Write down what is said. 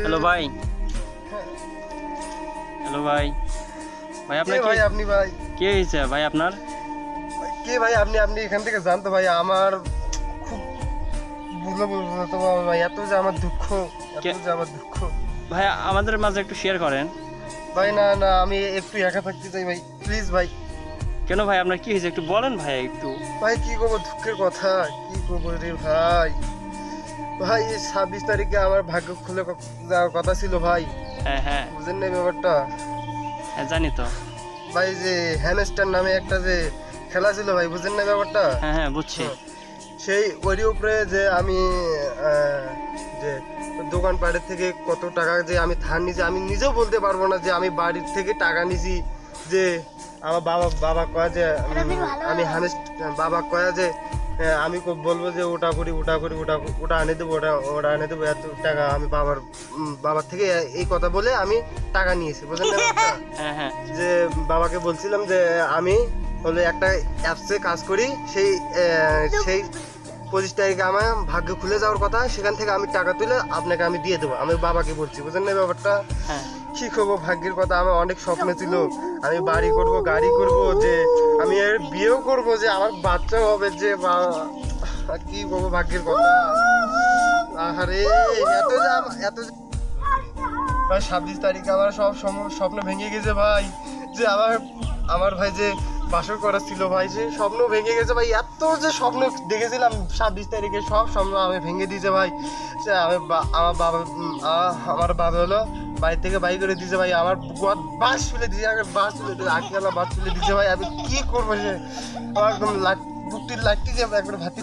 Hello ভাই, hello ভাই, ভাই আপনার ভাই আপনি ভাই কে হয়েছে ভাই? আপনার কে ভাই? আপনি এখান থেকে জানতো ভাই, আমার খুব বুঝলো তো ভাই, এত যে আমার দুঃখ, ভাই আমাদের মাঝে একটু শেয়ার করেন ভাই। না না, আমি একটু একা থাকতে চাই ভাই, প্লিজ ভাই। কেন ভাই, আপনার কি হয়েছে একটু বলেন ভাই। একটু ভাই কি করবো, দুঃখের কথা কি করবো রে ভাই। ভাই 26 তারিখে আমার ভাগ্য খুলে যাওয়ার কথা ছিল ভাই। হ্যাঁ হ্যাঁ, বুঝেন না ব্যাপারটা? হ্যাঁ জানি তো ভাই, যে হ্যামস্টার নামে একটা যে খেলা ছিল ভাই, বুঝেন না ব্যাপারটা? হ্যাঁ হ্যাঁ বুঝছি। সেই ওরই উপরে যে আমি যে দোকানপাটের থেকে কত টাকা যে আমি ধার নিয়েছি, আমি নিজেও বলতে পারবো না যে আমি বাড়ির থেকে টাকা নিয়েছি। যে আমার বাবা কয় যে আমি বাবা কয় যে আমি বলবো যে ওটা করি ওটা আনে দেবো, ওটা আনে দেবো, এত টাকা আমি বাবার থেকে এই কথা বলে আমি টাকা নিয়েছি, বুঝলেন না? হ্যাঁ হ্যাঁ, যে বাবাকে বলছিলাম যে আমি হলে একটা অ্যাপসে কাজ করি, সেই 25 তারিখে আমার ভাগ্য খুলে যাওয়ার কথা, সেখান থেকে আমি টাকা তুলে আপনাকে আমি দিয়ে দেবো, আমি বাবাকে বলছি, বুঝলেন না ব্যাপারটা? কি করবো, ভাগ্যের কথা। আমার অনেক স্বপ্ন ছিল, আমি বাড়ি করব, গাড়ি করব, যে আমি বিয়েও করব, যে আমার বাচ্চা হবে, যে কি করবো, ভাগ্যের কথা। আরে এত ভাই 26 তারিখে আমার সব স্বপ্ন ভেঙে গেছে ভাই। যে আমার ভাই যে বাসর করা ছিল ভাই, যে স্বপ্ন ভেঙে গেছে ভাই। এত যে স্বপ্ন দেখেছিলাম 26 তারিখে, সব স্বপ্ন আমি ভেঙে দিয়েছে ভাই। সে আমার বাবা হলো বাড়ি থেকে বাই করে দিয়েছে ভাই, আমার বাস তুলে দিয়েছে, আখেলা বাস তুলে দিয়েছে ভাই। আমি কি করবো, সে আমার একদম বুকটির লাগতেছে একবার ভাতি।